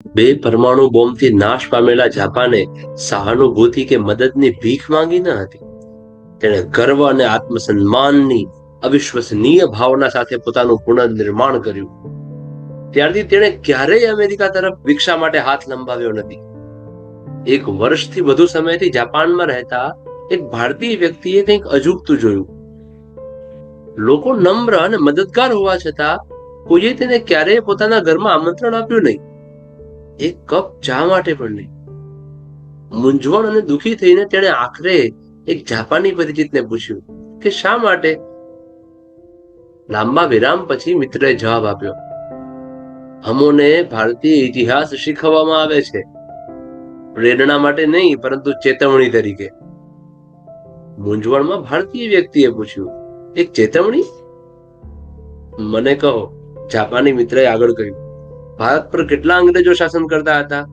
બે પરમાણુ બોમ્બથી નાશ પામેલા જાપાને સહાનુભૂતિ કે મદદની ભીખ માંગી ન હતી. તેણે ગર્વ અને આત્મસન્માનની અવિશ્વસનીય ભાવના સાથે પોતાનું પુનર્નિર્માણ કર્યું. ત્યારથી તેણે ક્યારેય અમેરિકા તરફ ભિક્ષા માટે હાથ લંબાવ્યો નથી. એક વર્ષથી વધુ સમયથી જાપાનમાં રહેતા એક ભારતીય વ્યક્તિએ કંઈક અજુગતું જોયું. લોકો નમ્ર અને મદદગાર હોવા છતાં કોઈએ તેને ક્યારેય પોતાના ઘરમાં આમંત્રણ આપ્યું નહીં, એક કપ ચા માટે પણ નહીં. મૂંઝવણ અને દુઃખી થઈને તેણે આખરે એક જાપાની પરિચિતને પૂછ્યું કે શા માટે. લાંબા વિરામ પછી મિત્રએ જવાબ આપ્યો, અમોને ભારતીય ઇતિહાસ શીખવવામાં આવે છે, પ્રેરણા માટે નહીં પરંતુ ચેતવણી તરીકે. મૂંઝવણમાં ભારતીય વ્યક્તિએ પૂછ્યું, એક ચેતવણી? મને કહો, જાપાની મિત્રએ આગળ કહ્યું. ભારત પર કેટલા અંગ્રેજો શાસન કરતા હતા?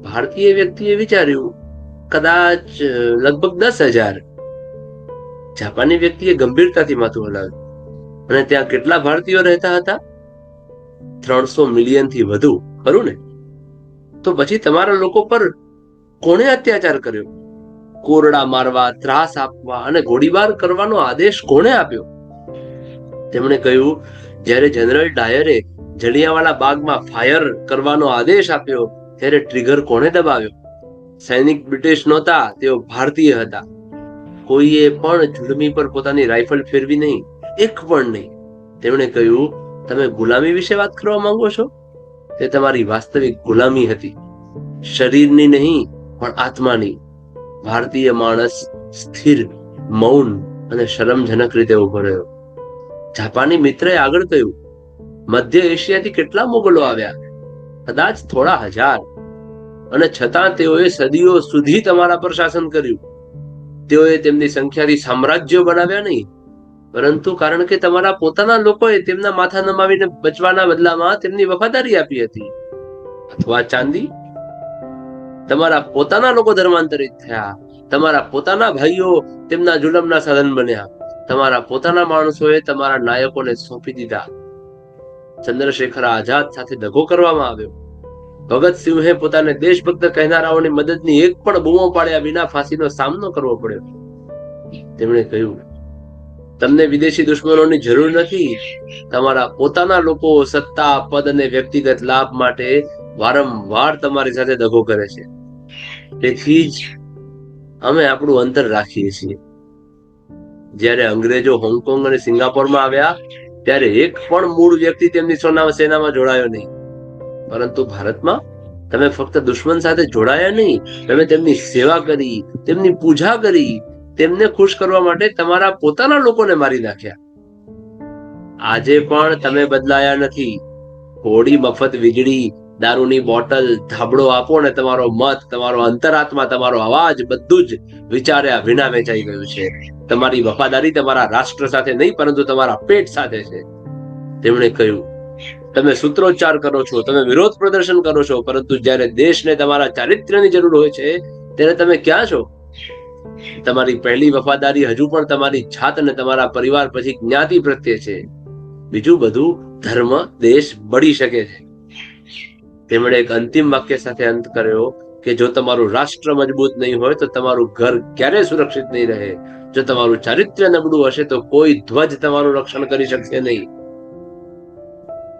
ભારતીય વ્યક્તિએ વિચાર્યું, કદાચ લગભગ 10,000. જાપાની વ્યક્તિએ ગંભીરતાથી માથું હલાવ્યું. અને ત્યાં કેટલા ભારતીયો રહેતા હતા? 300 મિલિયનથી વધુ, ખરું ને? તો પછી તમારા લોકો પર કોણે અત્યાચાર કર્યો? કોરડા મારવા, ત્રાસ આપવા અને ગોળીબાર કરવાનો આદેશ કોણે આપ્યો? તેમણે કહ્યું, જ્યારે જનરલ ડાયરે જલિયાંવાલા બાગમાં ફાયર કરવાનો આદેશ આપ્યો ત્યારે ટ્રિગર કોણે દબાવ્યો? સૈનિક બ્રિટિશ નહોતા, તેઓ ભારતીય હતા. કોઈએ પણ જુલમી પર પોતાની રાઇફલ ફેરવી નહીં, એક પણ નહીં. તેમણે કહ્યું, તમે ગુલામી વિશે વાત કરવા માંગો છો? તે તમારી વાસ્તવિક ગુલામી હતી, શરીરની નહીં પણ આત્માની. ભારતીય માણસ સ્થિર, મૌન અને શરમજનક રીતે ઉભો રહ્યો. જાપાની મિત્રએ આગળ કહ્યું, મધ્ય એશિયાથી કેટલા મોગલો આવ્યા? કદાચ થોડા હજાર. અને છતાં તેઓએ સદીઓ સુધી તમારા પર શાસન કર્યું. તેઓએ તેમની સંખ્યાથી સામ્રાજ્યો બનાવ્યા નહીં, પરંતુ કારણ કે તમારા પોતાના લોકોએ તેમના માથા નમાવીને બચવાના બદલામાં તેમની વફાદારી આપી હતી. અથવા ચાંદી? તમારા પોતાના લોકો ધર્માંતરિત થયા, તમારા પોતાના ભાઈઓ તેમના જુલમના સાધન બન્યા, તમારા પોતાના માણસોએ તમારા નાયકોને સોંપી દીધા. ચંદ્રશેખર આઝાદ સાથે દગો કરવામાં આવ્યો. ભગતસિંહે પોતાને દેશભક્ત કહેનારાઓની મદદની એક પણ બૂમો પાડ્યા વિના ફાંસીનો સામનો કરવો પડ્યો. તેમણે કહ્યું, તમને વિદેશી દુશ્મનોની જરૂર નથી. તમારા પોતાના લોકો સત્તા, પદ અને વ્યક્તિગત લાભ માટે વારંવાર તમારી સાથે દગો કરે છે. તેથી જ અમે આપણું અંતર રાખીએ છીએ. જ્યારે અંગ્રેજો હોંગકોંગ અને સિંગાપોરમાં આવ્યા ત્યારે એક પણ મૂળ વ્યક્તિ તેમની સેનામાં જોડાયો નહીં. પરંતુ ભારતમાં તમે ફક્ત દુશ્મન સાથે જોડાયા નહીં, તમે તેમની સેવા કરી, તેમની પૂજા કરી, તેમને ખુશ કરવા માટે તમારા પોતાના લોકોને મારી નાખ્યા. આજે પણ તમે બદલાયા નથી. થોડી મફત વીજળી, દારૂની બોટલ, ધાબળો આપો ને તમારો મત, તમારો અંતરાત્મા, તમારો અવાજ બધું જ વિચાર્યા વિના વેચાઈ ગયું છે. તમારી વફાદારી તમારા રાષ્ટ્ર સાથે નહીં પરંતુ તમારા પેટ સાથે છે. તેમણે કહ્યું, તમે સૂત્રોચ્ચાર કરો છો, તમે વિરોધ પ્રદર્શન કરો છો, પરંતુ જ્યારે દેશને તમારા ચારિત્ર્યની જરૂર હોય છે ત્યારે તમે ક્યાં છો? તમારી પહેલી વફાદારી હજુ પણ તમારી જાત અને તમારા પરિવાર પછી જ્ઞાતિ પ્રત્યે છે. બીજું બધું ધર્મ, દેશ બળી શકે છે. તેમણે એક અંતિમ વાક્ય સાથે અંત કર્યો કે જો તમારું રાષ્ટ્ર મજબૂત નહીં હોય તો તમારું ઘર ક્યારેય સુરક્ષિત નહીં રહે. જો તમારું ચારિત્ર્ય નબળું હશે તો કોઈ ધ્વજ તમારું રક્ષણ કરી શકશે નહીં.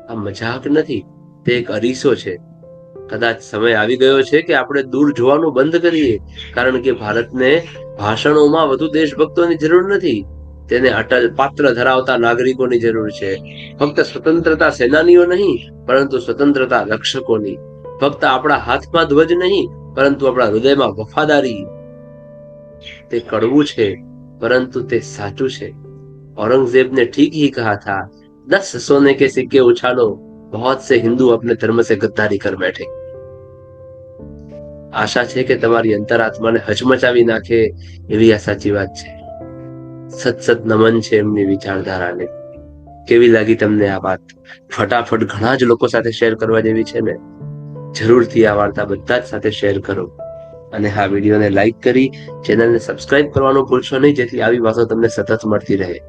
આ મજાક નથી, તે એક અરીસો છે. કદાચ સમય આવી ગયો છે કે આપણે દૂર જોવાનું બંધ કરીએ, કારણ કે ભારતને ભાષણોમાં વધુ દેશભક્તોની જરૂર નથી. તેને અટલ પાત્ર ધરાવતા નાગરિકોની જરૂર છે. ફક્ત સ્વતંત્રતા સેનાનીઓ નહીં પરંતુ સ્વતંત્રતા રક્ષકોની. ફક્ત આપણા હાથમાં ધ્વજ નહીં પરંતુ આપણા હૃદયમાં વફાદારી. તે કડવું છે પરંતુ તે સાચું છે. औरंगजेब ने ठीक ही कहा था, 10 सोने के सिक्के उछालो, बहुत से हिंदू अपने धर्म से गद्दारी कर बैठे. આશા છે કે તમારી અંતરાત્માને હચમચાવી નાખે એવી આ સાચી વાત છે. સત નમન છે એમની વિચારધારાને. કેવી લાગી તમને આ વાત? ફટાફટ ઘણા જ લોકો સાથે શેર કરવા જેવી છે ને. જરૂરથી આ વાર્તા બધા જ સાથે શેર કરો અને આ વિડીયોને લાઈક કરી ચેનલને સબસ્ક્રાઇબ કરવાનું ભૂલશો નહીં, જેથી આવી વાતો તમને સતત મળતી રહે.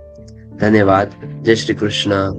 ધન્યવાદ. જય શ્રી કૃષ્ણ.